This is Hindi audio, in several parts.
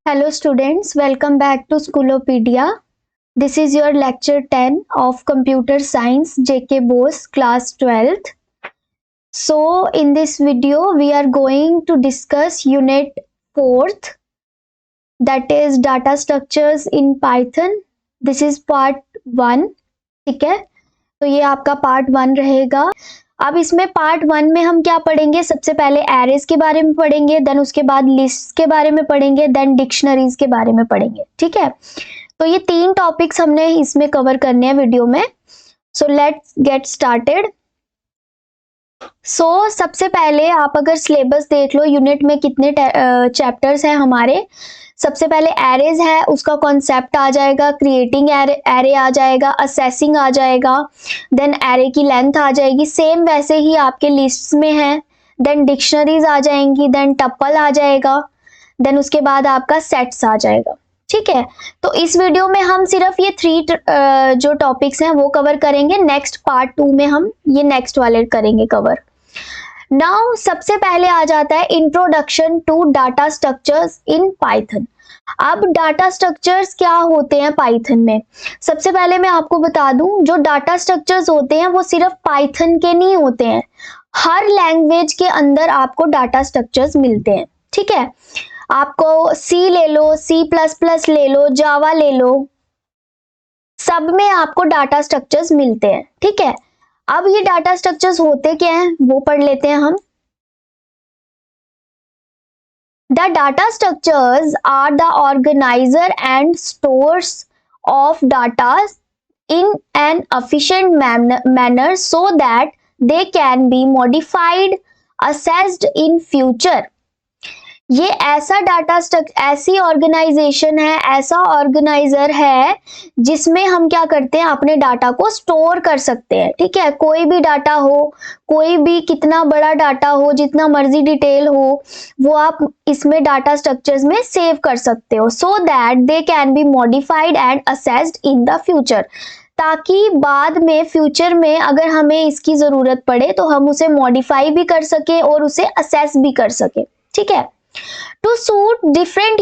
Hello students, welcome back to Schoolopedia. This is your lecture 10 of Computer Science JK Bose class 12th. So in this video we are going to discuss unit 4th, that is data structures in Python. This is part 1. ठीक है, तो ये आपका पार्ट 1 रहेगा। अब इसमें पार्ट 1 में हम क्या पढ़ेंगे, सबसे पहले एरेज के बारे में पढ़ेंगे, देन उसके बाद लिस्ट के बारे में पढ़ेंगे, देन डिक्शनरीज के बारे में पढ़ेंगे। ठीक है, तो ये 3 टॉपिक्स हमने इसमें कवर करने हैं वीडियो में। So let's get started. So सबसे पहले आप अगर सिलेबस देख लो, यूनिट में कितने चैप्टर्स हैं हमारे। सबसे पहले एरेज है, उसका कॉन्सेप्ट आ जाएगा, क्रिएटिंग एरे आ जाएगा, असेसिंग आ जाएगा, देन एरे की लेंथ आ जाएगी, सेम वैसे ही आपके लिस्ट्स में है। देन डिक्शनरीज आ जाएंगी, देन टप्पल आ जाएगा, देन उसके बाद आपका सेट्स आ जाएगा। ठीक है, तो इस वीडियो में हम सिर्फ ये 3 जो टॉपिक्स हैं वो कवर करेंगे। नेक्स्ट पार्ट 2 में हम ये नेक्स्ट वाले करेंगे कवर। नाउ सबसे पहले आ जाता है introduction to data structures in Python. अब डाटा स्ट्रक्चर्स क्या होते हैं पाइथन में, सबसे पहले मैं आपको बता दूं, जो डाटा स्ट्रक्चर्स होते हैं वो सिर्फ पाइथन के नहीं होते हैं, हर लैंग्वेज के अंदर आपको डाटा स्ट्रक्चर्स मिलते हैं। ठीक है, आपको सी ले लो, C++ ले लो, जावा ले लो, सब में आपको डाटा स्ट्रक्चर्स मिलते हैं। ठीक है, अब ये डाटा स्ट्रक्चर्स होते क्या हैं वो पढ़ लेते हैं हम। The data structures are the organizer and stores of data in an efficient manner so that they can be modified, assessed in future. ये ऐसा डाटा स्ट्रक्चर, ऐसी ऑर्गेनाइजेशन है, ऐसा ऑर्गेनाइजर है जिसमें हम क्या करते हैं, अपने डाटा को स्टोर कर सकते हैं। ठीक है, कोई भी डाटा हो, कोई भी कितना बड़ा डाटा हो, जितना मर्जी डिटेल हो, वो आप इसमें डाटा स्ट्रक्चर्स में सेव कर सकते हो, so that they can be modified and assessed in the future, ताकि बाद में फ्यूचर में अगर हमें इसकी जरूरत पड़े तो हम उसे मॉडिफाई भी कर सके और उसे असेस भी कर सके। ठीक है, to suit different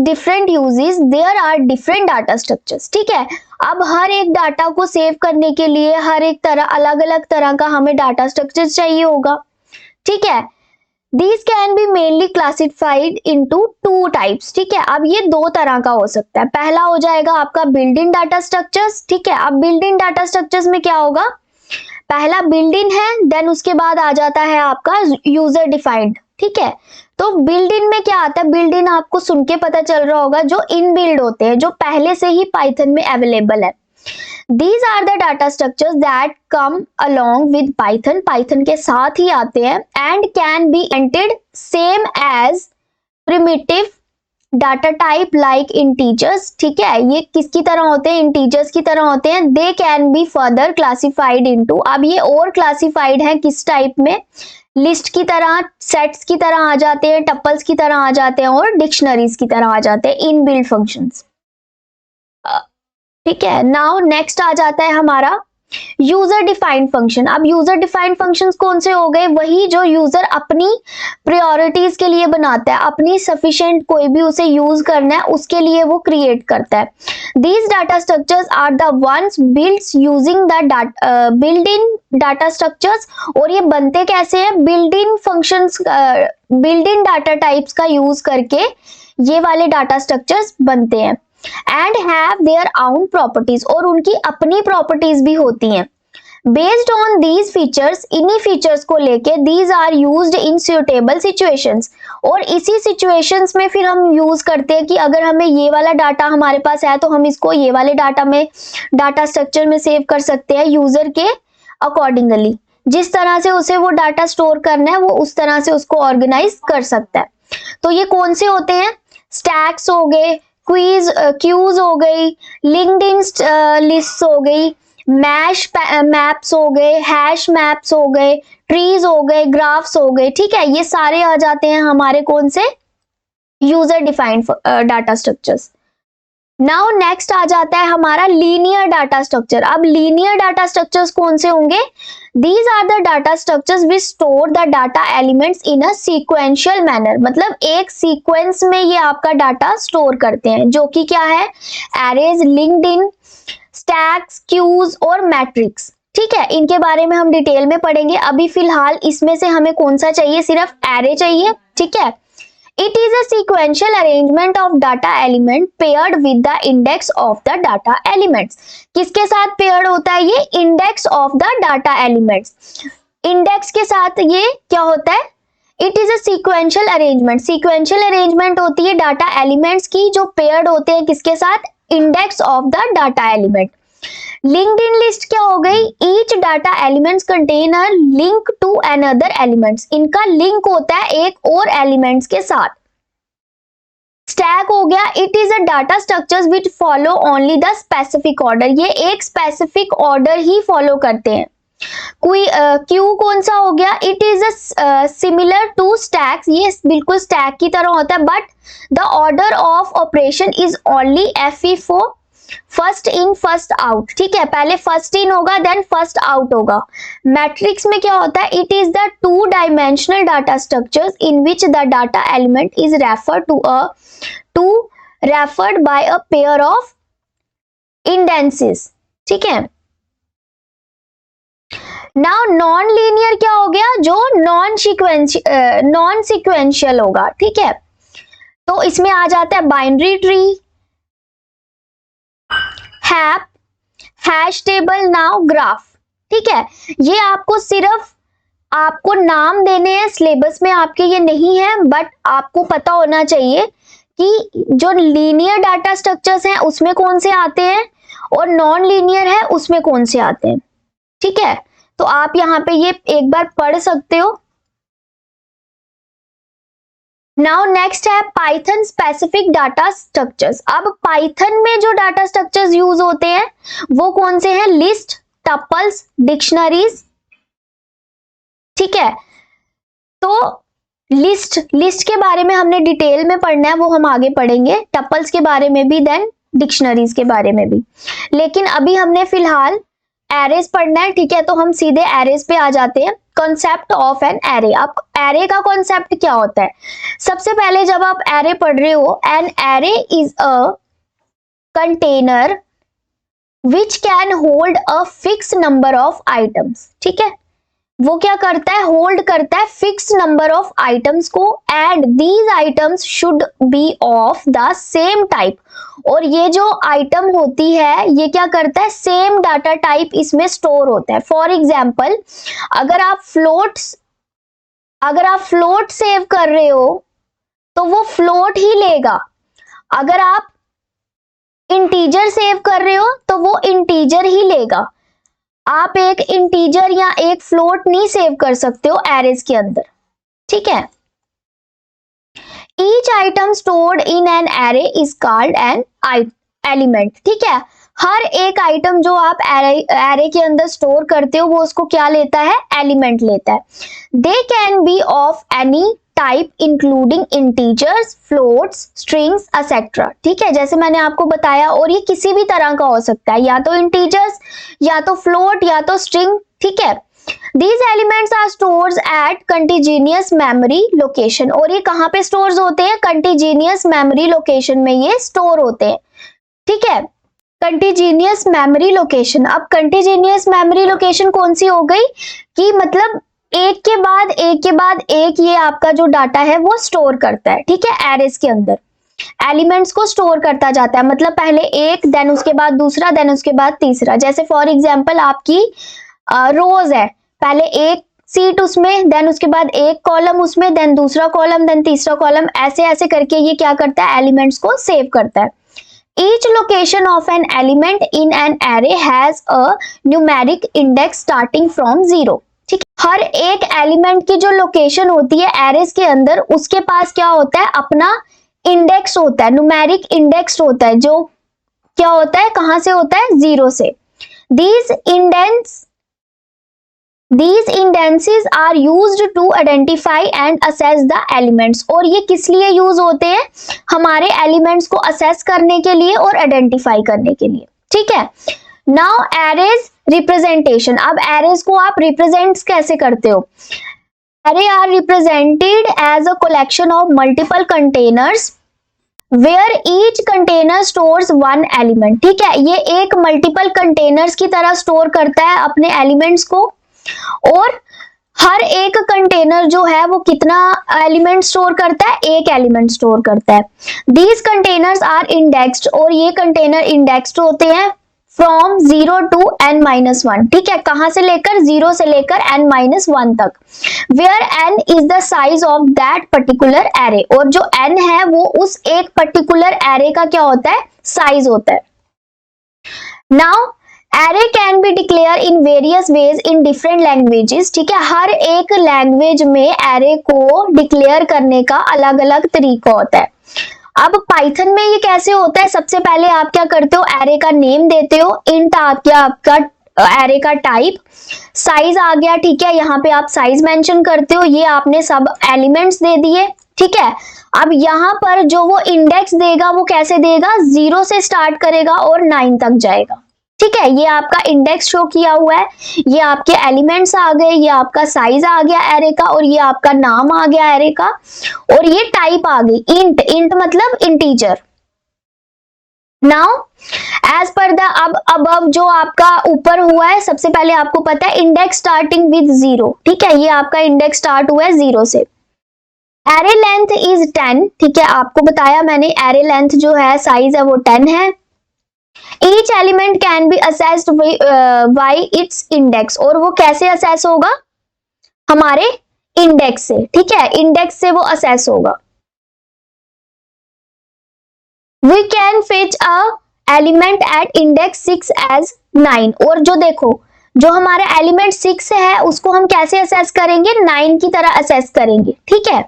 different uses there are different data structures। ठीक है, अब हर एक डाटा को सेव करने के लिए हर एक तरह, अलग अलग तरह का हमें डाटा स्ट्रक्चर चाहिए होगा। ठीक है, these can be mainly classified into 2 types। ठीक है, अब ये 2 तरह का हो सकता है। पहला हो जाएगा आपका बिल्ट इन डाटा स्ट्रक्चर्स। ठीक है, अब बिल्ट इन डाटा स्ट्रक्चर्स में क्या होगा, पहला बिल्ड इन है, देन उसके बाद आ जाता है आपका यूजर डिफाइंड। ठीक है, तो बिल्ड इन में क्या आता है, बिल्ड इन आपको सुन के पता चल रहा होगा, जो इन बिल्ड होते हैं, जो पहले से ही पाइथन में अवेलेबल है। These are the data structures that come along with Python, Python के साथ ही आते हैं, and can be entered same as primitive data type like integers. ठीक है, ये किसकी तरह होते हैं, इंटीजर्स की तरह होते हैं। They can be further classified into, अब ये और क्लासिफाइड है किस टाइप में, लिस्ट की तरह, सेट्स की तरह आ जाते हैं, टपल्स की तरह आ जाते हैं और डिक्शनरीज की तरह आ जाते हैं इन बिल्ड फंक्शंस। ठीक है, नाउ नेक्स्ट आ जाता है हमारा यूजर डिफाइंड फंक्शन। अब यूजर डिफाइंड फंक्शंस कौन से हो गए, वही जो यूजर अपनी प्रायोरिटीज के लिए बनाता है, अपनी सफिशिएंट कोई भी उसे यूज करना है उसके लिए वो क्रिएट करता है। These data structures are the ones builds using the build in data structures, और ये बनते कैसे हैं, build in functions, build in data types का यूज करके ये वाले डाटा स्ट्रक्चर्स बनते हैं। And have their own properties, और उनकी अपनी प्रॉपर्टीज भी होती हैं। बेस्ड ऑन दीज फीचर्स, इन्हीं फीचर्स को लेके these are used in suitable situations, और इसी सिचुएशंस में फिर हम यूज करते हैं कि अगर हमें ये वाला डाटा हमारे पास है तो हम इसको ये वाले डाटा में, डाटा स्ट्रक्चर में सेव कर सकते हैं यूजर के अकॉर्डिंगली, जिस तरह से उसे वो डाटा स्टोर करना है वो उस तरह से उसको ऑर्गेनाइज कर सकता है। तो ये कौन से होते हैं, स्टैक्स हो गए, क्यूज हो गई, लिंक्ड इन लिस्ट हो गई, मैश मैप्स हो गए, हैश मैप्स हो गए, ट्रीज हो गए, ग्राफ्स हो गए। ठीक है, ये सारे आ जाते हैं हमारे कौन से, user defined data structures. Now next आ जाता है हमारा लीनियर डाटा स्ट्रक्चर। अब लीनियर डाटा स्ट्रक्चर्स कौन से होंगे? These are the data structures which store the data elements in a sequential manner, मतलब एक सीक्वेंस में ये आपका डाटा स्टोर करते हैं, जो कि क्या है? Arrays, linked in, stacks, queues और मैट्रिक्स। ठीक है, इनके बारे में हम डिटेल में पढ़ेंगे। अभी फिलहाल इसमें से हमें कौन सा चाहिए? सिर्फ एरे चाहिए। ठीक है, it is a sequential arrangement of data element paired with the index of the data elements। किसके साथ पेयर्ड होता है ये? Index of the data elements. Index के साथ ये क्या होता है? It is a sequential arrangement. Sequential arrangement होती है डाटा एलिमेंट्स की जो पेयर्ड होते हैं किसके साथ? Index of the data element. Linked in list क्या हो गई? Each data elements contain a link to another elements. इनका लिंक होता है एक और एलिमेंट्स के साथ। स्टैक हो गया, it is a data structures which follow only the specific order. ये एक स्पेसिफिक ऑर्डर ही फॉलो करते हैं। कोई क्यू कौन सा हो गया? It is similar to stacks. ये बिल्कुल स्टैक की तरह होता है, but the order of operation is only FIFO, first in first out. ठीक है, पहले फर्स्ट इन होगा देन फर्स्ट आउट होगा। मैट्रिक्स में क्या होता है? It is the two dimensional data structures in which the data element is referred by a pair of indices. ठीक है, नाउ नॉन लीनियर क्या हो गया? जो नॉन सिक्वेंशियल होगा। ठीक है, तो इसमें आ जाता है binary tree, heap, hash table, now graph. ठीक है, ये आपको सिर्फ आपको नाम देने हैं, सिलेबस में आपके ये नहीं है, बट आपको पता होना चाहिए कि जो लीनियर डाटा स्ट्रक्चर्स हैं उसमें कौन से आते हैं और नॉन लीनियर है उसमें कौन से आते हैं। ठीक है, तो आप यहाँ पे ये एक बार पढ़ सकते हो। नाउ नेक्स्ट है पाइथन स्पेसिफिक डाटा स्ट्रक्चर्स। अब पाइथन में जो डाटा स्ट्रक्चर्स यूज होते हैं वो कौन से हैं? List, tuples, dictionaries. ठीक है, तो लिस्ट के बारे में हमने डिटेल में पढ़ना है, वो हम आगे पढ़ेंगे। टपल्स के बारे में भी, देन डिक्शनरीज के बारे में भी। लेकिन अभी हमने फिलहाल एरेज पढ़ना है। ठीक है, तो हम सीधे एरेज पे आ जाते हैं। Concept of an array. अब एरे का कॉन्सेप्ट क्या होता है? सबसे पहले जब आप एरे पढ़ रहे हो, an array is a container which can hold a fix number of items. ठीक है, वो क्या करता है? होल्ड करता है फिक्स नंबर ऑफ आइटम्स को, and these items should be of the same type. और ये जो आइटम होती है ये क्या करता है? सेम डाटा टाइप इसमें स्टोर होता है। फॉर एग्जाम्पल, अगर आप फ्लोट सेव कर रहे हो तो वो फ्लोट ही लेगा। अगर आप इंटीजर सेव कर रहे हो तो वो इंटीजर ही लेगा। आप एक इंटीजर या एक फ्लोट नहीं सेव कर सकते हो एरेज के अंदर। ठीक है, each item stored in an array is called an element. ठीक है, हर एक आइटम जो आप एरे के अंदर स्टोर करते हो वो उसको क्या लेता है? एलिमेंट लेता है। They can be of any type including integers, floats, strings etcetera. ठीक है, जैसे मैंने आपको बताया, और ये किसी भी तरह का हो सकता है, या तो इंटीजर्स, या तो फ्लोट, या तो स्ट्रिंग। ठीक है, These elements are stored at contiguous memory location। और ये कहाँ पे स्टोर होते हैं? कंटिजीनियस मेमोरी लोकेशन में ये स्टोर होते हैं। ठीक है, कंटिजीनियस मेमोरी लोकेशन। अब कंटिजीनियस मेमोरी लोकेशन कौन सी हो गई? कि मतलब एक के बाद एक ये आपका जो डाटा है वो स्टोर करता है। ठीक है, एरेज के अंदर एलिमेंट्स को स्टोर करता जाता है, मतलब पहले एक, देन उसके बाद दूसरा, देन उसके बाद तीसरा। जैसे फॉर एग्जाम्पल आपकी रोज है, पहले एक सीट उसमें, देन उसके बाद एक कॉलम उसमें, देन दूसरा कॉलम, देन तीसरा कॉलम, ऐसे ऐसे करके ये क्या करता है? एलिमेंट्स को सेव करता है। Each location of an element in an array has a numeric index starting from 0। ठीक है, हर एक एलिमेंट की जो लोकेशन होती है एरेज के अंदर, उसके पास क्या होता है? अपना इंडेक्स होता है, न्यूमेरिक इंडेक्स होता है, जो क्या होता है? कहां से होता है? 0 से। These These indices are used to identify and assess the elements. और ये किस लिए यूज होते हैं? हमारे एलिमेंट्स को असेस करने के लिए और आइडेंटिफाई करने के लिए, ठीक है। Now arrays representation. अब एरेज को आप रिप्रेजेंट कैसे करते हो? Array are represented as a collection of multiple containers where each container stores one element, ठीक है। ये एक मल्टीपल कंटेनर्स की तरह स्टोर करता है अपने एलिमेंट्स को, और हर एक कंटेनर जो है वो कितना एलिमेंट स्टोर करता है? एक एलिमेंट स्टोर करता है। दीज कंटेनर्स आर इंडेक्स्ड, और ये कंटेनर इंडेक्स्ड होते हैं फ्रॉम 0 to n-1, ठीक है। कहां से लेकर? 0 से लेकर n-1 तक। Where n is the size of that particular array, और जो n है वो उस एक पर्टिकुलर एरे का क्या होता है? साइज होता है। Now array can be declare in various ways in different languages, ठीक है। हर एक लैंग्वेज में एरे को डिक्लेयर करने का अलग अलग तरीका होता है। अब पाइथन में ये कैसे होता है? सबसे पहले आप क्या करते हो? एरे का नेम देते हो, इंट आ गया आपका एरे का टाइप, साइज आ गया, ठीक है। यहाँ पे आप साइज मेंशन करते हो, ये आपने सब एलिमेंट्स दे दिए, ठीक है। अब यहाँ पर जो वो इंडेक्स देगा वो कैसे देगा? 0 से स्टार्ट करेगा और 9 तक जाएगा, ठीक है। ये आपका इंडेक्स शो किया हुआ है, ये आपके एलिमेंट्स आ गए, ये आपका साइज आ गया एरे का, और ये आपका नाम आ गया एरे का, और ये टाइप आ गई इंट। इंट मतलब integer. Now as per the अब जो आपका ऊपर हुआ है, सबसे पहले आपको पता है इंडेक्स स्टार्टिंग विद 0, ठीक है। ये आपका इंडेक्स स्टार्ट हुआ है 0 से। एरे लेंथ इज 10, ठीक है। आपको बताया मैंने एरे लेंथ जो है साइज है वो 10 है। Each element can be assessed by its index, और वो कैसे असेस होगा? हमारे इंडेक्स से, ठीक है। इंडेक्स से वो असेस होगा। We can fetch a element at index 6 as 9, और जो देखो जो हमारा एलिमेंट 6 है उसको हम कैसे असेस करेंगे? 9 की तरह असेस करेंगे, ठीक है।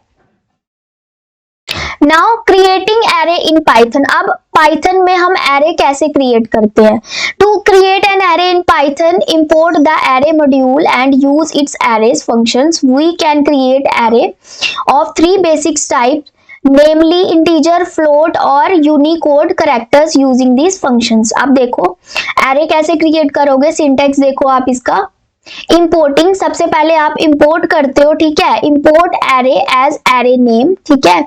Now creating array in Python. अब पाइथन में हम एरे कैसे क्रिएट करते हैं? To create an array in Python, import the array module and use its arrays functions. We can create array of 3 basic types, namely integer, float और unicode characters using these functions. अब देखो एरे कैसे क्रिएट करोगे, सिंटेक्स देखो आप इसका। इंपोर्टिंग, सबसे पहले आप इंपोर्ट करते हो, ठीक है। Import array as array name, ठीक है।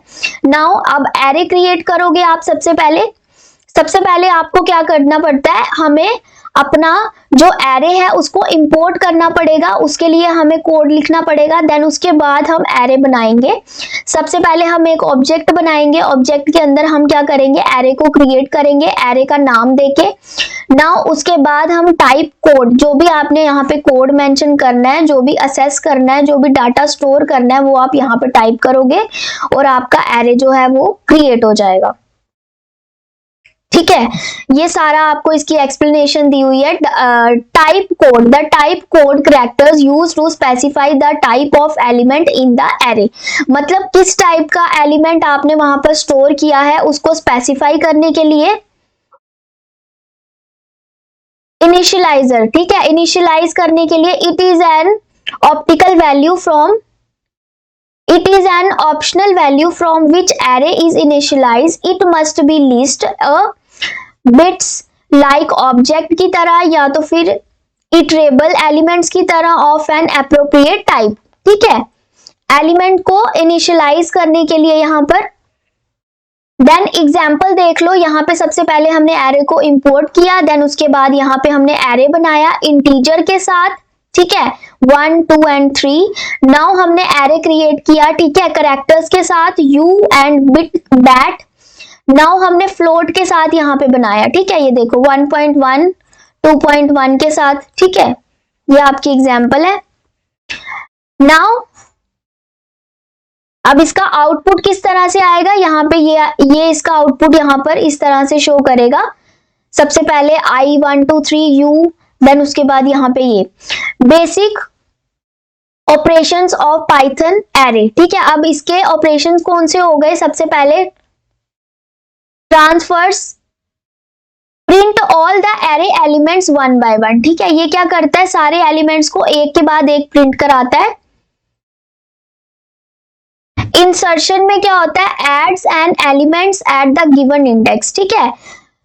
नाउ अब एरे क्रिएट करोगे आप सबसे पहले आपको क्या करना पड़ता है? हमें अपना जो एरे है उसको इंपोर्ट करना पड़ेगा, उसके लिए हमें कोड लिखना पड़ेगा। देन उसके बाद हम एरे बनाएंगे। सबसे पहले हम एक ऑब्जेक्ट बनाएंगे, ऑब्जेक्ट के अंदर हम क्या करेंगे? एरे को क्रिएट करेंगे एरे का नाम देके। नाउ उसके बाद हम टाइप कोड, जो भी आपने यहाँ पे कोड मेंशन करना है, जो भी असेस करना है, जो भी डाटा स्टोर करना है, वो आप यहाँ पे टाइप करोगे और आपका एरे जो है वो क्रिएट हो जाएगा, ठीक है। ये सारा आपको इसकी एक्सप्लेनेशन दी हुई है। Type code, the type code characters used to specify the type of element in the array, मतलब किस टाइप का एलिमेंट आपने वहां पर स्टोर किया है उसको स्पेसिफाई करने के लिए इनिशियलाइजर, ठीक है। इनिशियलाइज करने के लिए it is an optical value from It is an optional value from which array is initialized. It must be list a bits like object की तरह या तो फिर iterable elements की तरह of an appropriate type, ठीक है। एलिमेंट को इनिशियलाइज करने के लिए यहाँ पर देन एग्जाम्पल देख लो। यहाँ पे सबसे पहले हमने एरे को इंपोर्ट किया, देन उसके बाद यहाँ पे हमने एरे बनाया इंटीजर के साथ, ठीक है, 1 2 and 3। नाउ हमने एरे क्रिएट किया, ठीक है, कैरेक्टर्स के साथ u and bit that। Now हमने फ्लोट के साथ यहाँ पे बनाया, ठीक है। ये देखो 1.1 2.1 के साथ, ठीक है। ये आपकी एग्जाम्पल है। नाउ अब इसका आउटपुट किस तरह से आएगा? यहाँ पे ये इसका आउटपुट यहाँ पर इस तरह से शो करेगा। सबसे पहले I 1 2 3 u, देन उसके बाद यहाँ पे ये basic operations of Python array, ठीक है। अब इसके ऑपरेशंस कौन से हो गए? सबसे पहले transfers, print all the array elements one by one. ठीक है, ये क्या करता है, सारे एलिमेंट्स को एक के बाद एक प्रिंट कराता है। इंसर्शन में क्या होता है, adds an elements at the given index. ठीक है,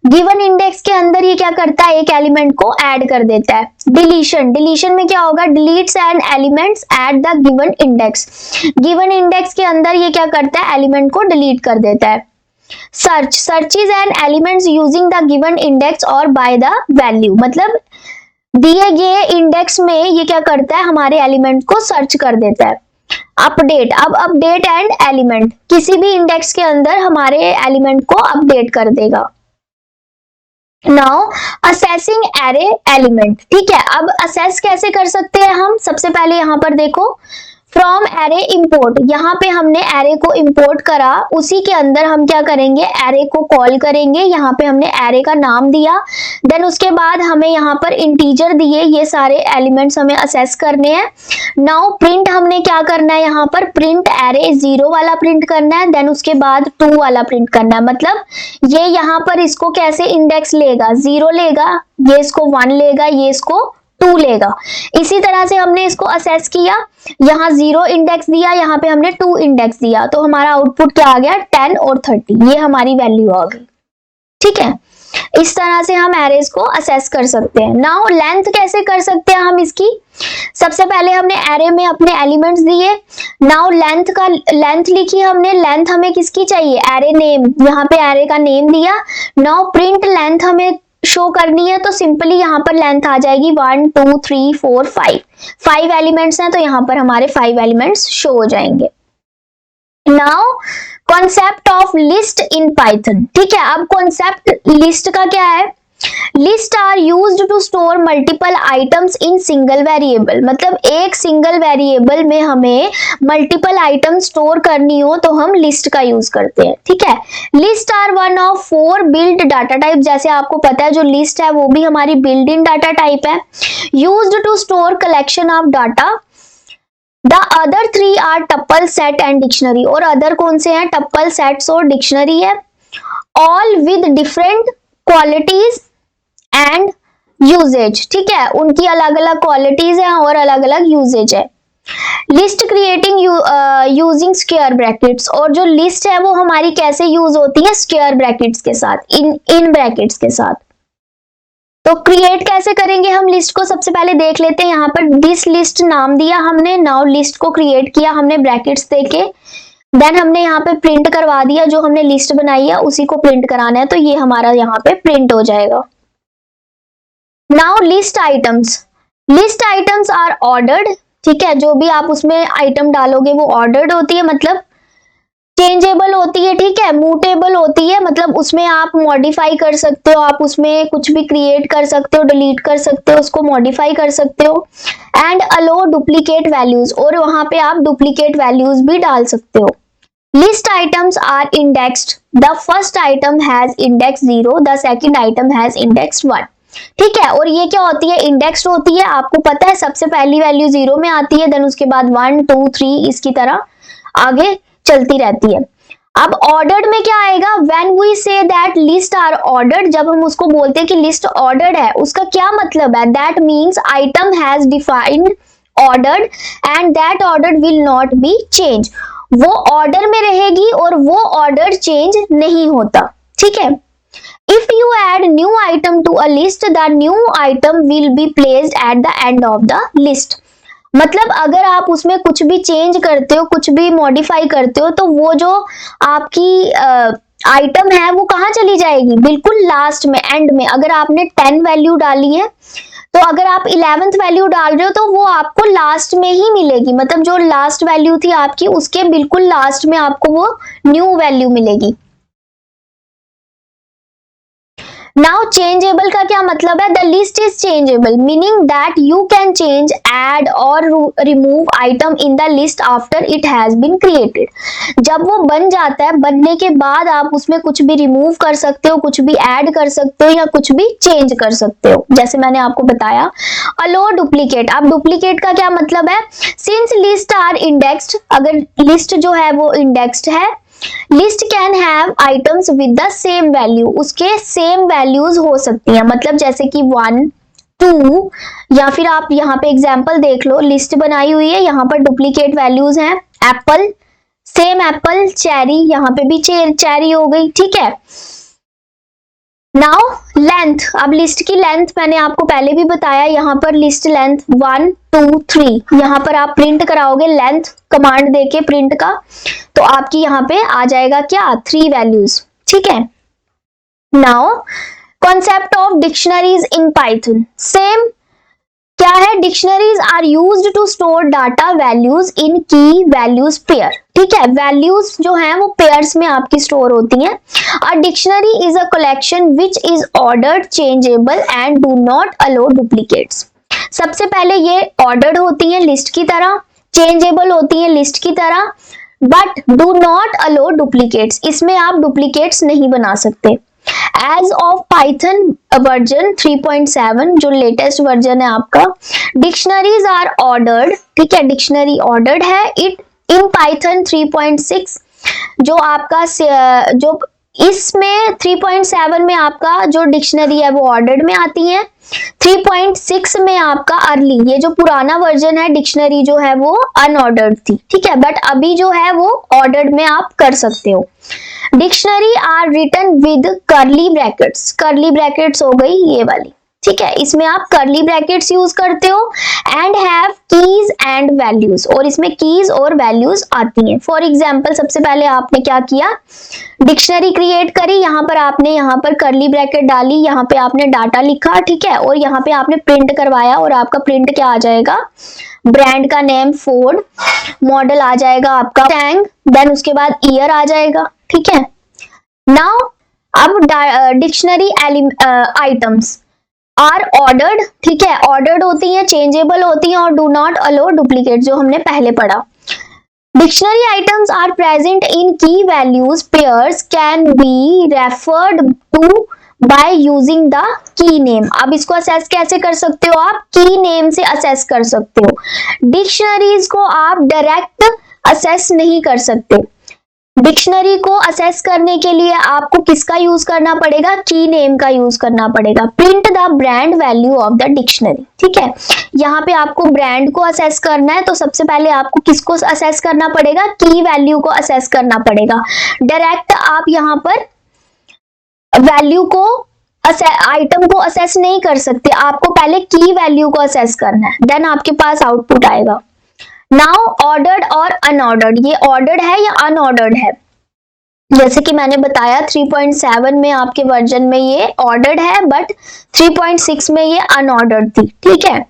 गिवन इंडेक्स के अंदर ये क्या करता है, एक एलिमेंट को ऐड कर देता है। डिलीशन, डिलीशन में क्या होगा, deletes an elements at the given index. Given index के अंदर ये क्या करता है, एलिमेंट को डिलीट कर देता है। Search, searches an elements using the given index और बाय द वैल्यू, मतलब दिए गए इंडेक्स में ये क्या करता है, हमारे एलिमेंट को सर्च कर देता है। अपडेट, अब अपडेट एंड एलिमेंट, किसी भी इंडेक्स के अंदर हमारे एलिमेंट को अपडेट कर देगा। Now assessing array element. ठीक है, अब असेस कैसे कर सकते हैं हम, सबसे पहले यहां पर देखो, फ्रॉम एरे इंपोर्ट, यहाँ पे हमने एरे को इंपोर्ट करा, उसी के अंदर हम क्या करेंगे, एरे को कॉल करेंगे। यहाँ पे हमने एरे का नाम दिया, देन उसके बाद हमें यहाँ पर इंटीजर दिए, ये सारे एलिमेंट्स हमें असेस करने हैं। नाउ प्रिंट हमने क्या करना है, यहाँ पर प्रिंट एरे 0 वाला प्रिंट करना है, देन उसके बाद 2 वाला प्रिंट करना है। मतलब ये यहाँ पर इसको कैसे इंडेक्स लेगा, 0 लेगा, ये इसको 1 लेगा, ये इसको 2 लेगा। इसी तरह से हमने इसको असेस किया, यहाँ 0 इंडेक्स दिया, यहाँ पे हमने 2 इंडेक्स दिया, तो हमारा आउटपुट क्या आ गया, 10 और 30, ये हमारी वैल्यू आ गई। ठीक है, इस तरह से हम एरेज को असेस कर सकते हैं। नाउ लेंथ कैसे कर सकते हैं हम इसकी, सबसे पहले हमने एरे में अपने एलिमेंट्स दिए, नाउ लेंथ लिखी हमने, लेंथ हमें किसकी चाहिए, एरे नेम, यहाँ पे एरे का नेम दिया। नाउ प्रिंट लेंथ हमें शो करनी है, तो सिंपली यहाँ पर लेंथ आ जाएगी 1 2 3 4 5 एलिमेंट्स हैं, तो यहाँ पर हमारे 5 एलिमेंट्स शो हो जाएंगे। Now concept of list in Python. ठीक है, अब कॉन्सेप्ट लिस्ट का क्या है, list are used to store multiple items in single variable, मतलब एक सिंगल वेरिएबल में हमें मल्टीपल आइटम स्टोर करनी हो तो हम लिस्ट का यूज करते हैं। ठीक है, list are one of 4 built data type, जैसे आपको पता है जो लिस्ट है वो भी हमारी बिल्ट इन डाटा टाइप है, used to store collection of data. The other 3 are tuple, set and dictionary, और अदर कौन से हैं, टप्पल, सेट्स और डिक्शनरी है। All with different qualities and usages. ठीक है, उनकी अलग अलग क्वालिटीज हैं और अलग अलग यूजेज है। List creating using square brackets, और जो लिस्ट है वो हमारी कैसे यूज होती है, स्क्वायर ब्रैकेट्स के साथ, इन ब्रैकेट्स के साथ। तो क्रिएट कैसे करेंगे हम लिस्ट को, सबसे पहले देख लेते हैं। यहाँ पर दिस लिस्ट नाम दिया हमने, नाउ लिस्ट को क्रिएट किया हमने ब्रैकेट्स देके, देन हमने यहाँ पे प्रिंट करवा दिया, जो हमने लिस्ट बनाई है उसी को प्रिंट कराना है, तो ये हमारा यहाँ पे प्रिंट हो जाएगा। Now list items are ordered. ठीक है, जो भी आप उसमें आइटम डालोगे वो ऑर्डर्ड होती है, मतलब चेंजेबल होती है। ठीक है, मूटेबल होती है, मतलब उसमें आप मॉडिफाई कर सकते हो, आप उसमें कुछ भी क्रिएट कर सकते हो, डिलीट कर सकते हो, उसको मॉडिफाई कर सकते हो। एंड अलो डुप्लीकेट वैल्यूज, और वहां पे आप डुप्लीकेट वैल्यूज भी डाल सकते हो। List items are indexed, the first item has index 0, the second item has index 1। ठीक है, और ये क्या होती है, इंडेक्स्ड होती है, आपको पता है सबसे पहली वैल्यू 0 में आती है, देन उसके बाद 1 2 3 इसकी तरह आगे चलती रहती है। अब ऑर्डर्ड में क्या आएगा, when we say that list are ordered, जब हम उसको बोलते हैं कि लिस्ट ऑर्डर्ड है, उसका क्या मतलब है, that means item has defined ordered and that order will not be change, वो ऑर्डर में रहेगी और वो ऑर्डर चेंज नहीं होता। ठीक है, if you add new item to a list, the new item will be placed at the end of the list। मतलब अगर आप उसमें कुछ भी चेंज करते हो, कुछ भी मॉडिफाई करते हो, तो वो जो आपकी आइटम है वो कहाँ चली जाएगी, बिल्कुल लास्ट में, एंड में। अगर आपने 10 वैल्यू डाली है, तो अगर आप 11th वैल्यू डाल रहे हो तो वो आपको लास्ट में ही मिलेगी, मतलब जो लास्ट वैल्यू थी आपकी उसके बिल्कुल लास्ट में आपको वो न्यू वैल्यू मिलेगी। नाउ चेंजेबल का क्या मतलब है, the list is changeable meaning that you can change, add और remove item in the list after it has been created. जब वो बन जाता है, बनने के बाद आप उसमें कुछ भी रिमूव कर सकते हो, कुछ भी ऐड कर सकते हो या कुछ भी चेंज कर सकते हो, जैसे मैंने आपको बताया। अलो डुप्लीकेट, अब डुप्लीकेट का क्या मतलब है, सिंस लिस्ट आर इंडेक्स्ड, अगर लिस्ट जो है वो इंडेक्स्ड है, list can have items with the same value, उसके सेम वैल्यूज हो सकती हैं, मतलब जैसे कि 1 2, या फिर आप यहाँ पे एग्जाम्पल देख लो, लिस्ट बनाई हुई है, यहाँ पर डुप्लीकेट वैल्यूज हैं, एप्पल सेम एप्पल, चेरी यहाँ पे भी चेरी हो गई, ठीक है। नाउ लेंथ, अब लिस्ट की लेंथ मैंने आपको पहले भी बताया, यहाँ पर लिस्ट लेंथ 1 2 3, यहाँ पर आप प्रिंट कराओगे लेंथ कमांड देके प्रिंट का, तो आपकी यहाँ पे आ जाएगा क्या 3 वैल्यूज, ठीक है। Now concept of dictionaries in Python, same क्या है, dictionaries are used to store data values in key values pair, ठीक है। वैल्यूज जो हैं वो पेयर्स में आपकी स्टोर होती हैं। A dictionary is a collection which is ordered, changeable and do not allow duplicates. सबसे पहले ये ऑर्डर्ड होती है लिस्ट की तरह, चेंजेबल होती है लिस्ट की तरह, but do not allow duplicates, इसमें आप डुप्लीकेट्स नहीं बना सकते। एज ऑफ पाइथन वर्जन 3.7 जो लेटेस्ट वर्जन है आपका, डिक्शनरीज आर ऑर्डर्ड, ठीक है, डिक्शनरी ऑर्डर्ड है। इट इन पाइथन 3.6 जो आपका जो इसमें 3.7 में आपका जो डिक्शनरी है वो ऑर्डर्ड में आती है, 3.6 में आपका अर्ली, ये जो पुराना वर्जन है डिक्शनरी जो है वो अनऑर्डर्ड थी, ठीक है, बट अभी जो है वो ऑर्डर्ड में आप कर सकते हो। Dictionary are written with curly brackets, curly brackets हो गई ये वाली, ठीक है, इसमें आप कर्ली ब्रैकेट्स यूज करते हो। And have keys and values, और इसमें कीज और वैल्यूज आती हैं। फॉर एग्जांपल सबसे पहले आपने क्या किया, डिक्शनरी क्रिएट करी, यहाँ पर आपने यहाँ पर कर्ली ब्रैकेट डाली, यहाँ पे आपने डाटा लिखा, ठीक है, और यहाँ पे आपने प्रिंट करवाया, और आपका प्रिंट क्या आ जाएगा, ब्रांड का नेम फोर्ड, मॉडल आ जाएगा आपका टैंग, देन उसके बाद ईयर आ जाएगा, ठीक है। नाउ अब डिक्शनरी आइटम्स आर ऑर्डर्ड, ठीक है, ऑर्डर्ड होती हैं, चेंजेबल होती हैं, और डू नॉट अलो डुप्लीकेट जो हमने पहले पढ़ा। Dictionary items are present in key value pairs can be referred to by using the key name. अब इसको असेस कैसे कर सकते हो, आप की नेम से असेस कर सकते हो। डिक्शनरीज को आप डायरेक्ट असेस नहीं कर सकते, डिक्शनरी को असेस करने के लिए आपको किसका यूज करना पड़ेगा, की नेम का यूज करना पड़ेगा। Print the brand value of the dictionary, ठीक है, यहाँ पे आपको ब्रांड को असेस करना है, तो सबसे पहले आपको किसको असेस करना पड़ेगा, की वैल्यू को असेस करना पड़ेगा। डायरेक्ट आप यहाँ पर वैल्यू को आइटम को असेस नहीं कर सकते, आपको पहले की वैल्यू को असेस करना है, देन आपके पास आउटपुट आएगा। नाउ ऑर्डर्ड और अनऑर्डर्ड, ये ऑर्डर्ड है या अनऑर्डर्ड है, जैसे कि मैंने बताया 3.7 में आपके वर्जन में ये ऑर्डर्ड है, बट 3.6 में ये अनऑर्डर्ड थी, ठीक है।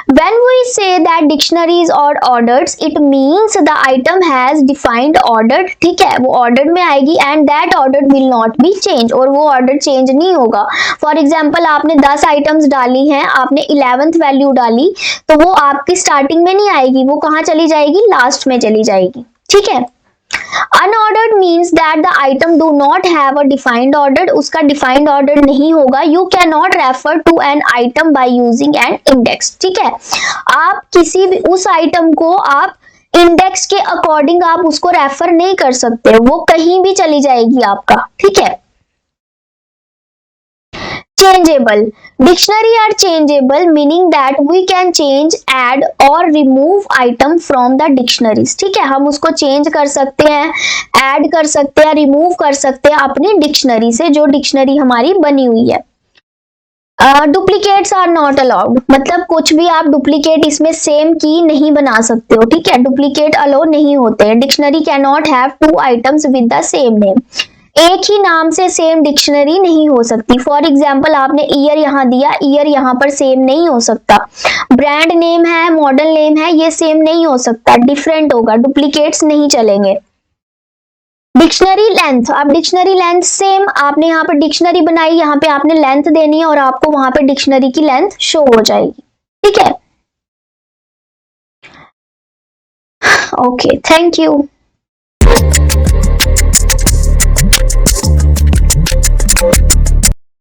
When we say that dictionaries are ordered, it means the item has defined ordered, ठीक है, वो ordered में आएगी, and that ordered will not be changed, और वो order change नहीं होगा। For example आपने 10 items डाली हैं, आपने 11th वैल्यू डाली, तो वो आपकी स्टार्टिंग में नहीं आएगी, वो कहाँ चली जाएगी, लास्ट में चली जाएगी, ठीक है। Unordered means that the item do not have a defined order, उसका defined order नहीं होगा। You cannot refer to an item by using an index, ठीक है, आप किसी भी उस आइटम को आप इंडेक्स के अकॉर्डिंग आप उसको रेफर नहीं कर सकते, वो कहीं भी चली जाएगी आपका, ठीक है। Changeable, dictionary are changeable meaning that we can change, add और remove item from the dictionaries, ठीक है, हम उसको चेंज कर सकते हैं, ऐड कर सकते हैं, रिमूव कर सकते हैं अपनी डिक्शनरी से, जो डिक्शनरी हमारी बनी हुई है। डुप्लीकेट्स आर नॉट अलाउड, मतलब कुछ भी आप डुप्लीकेट इसमें सेम की नहीं बना सकते हो, ठीक है, डुप्लीकेट अलाउ नहीं होते हैं। Dictionary can not have 2 items with the same name, एक ही नाम से सेम डिक्शनरी नहीं हो सकती। फॉर एग्जाम्पल आपने ईयर यहाँ दिया, ईयर यहाँ पर सेम नहीं हो सकता। ब्रांड नेम है, मॉडल नेम है, ये सेम नहीं हो सकता, डिफरेंट होगा, डुप्लीकेट्स नहीं चलेंगे। डिक्शनरी लेंथ, अब डिक्शनरी लेंथ सेम, आपने यहाँ पर डिक्शनरी बनाई, यहाँ पे आपने लेंथ देनी है और आपको वहां पे डिक्शनरी की लेंथ शो हो जाएगी, ठीक है। Okay, thank you.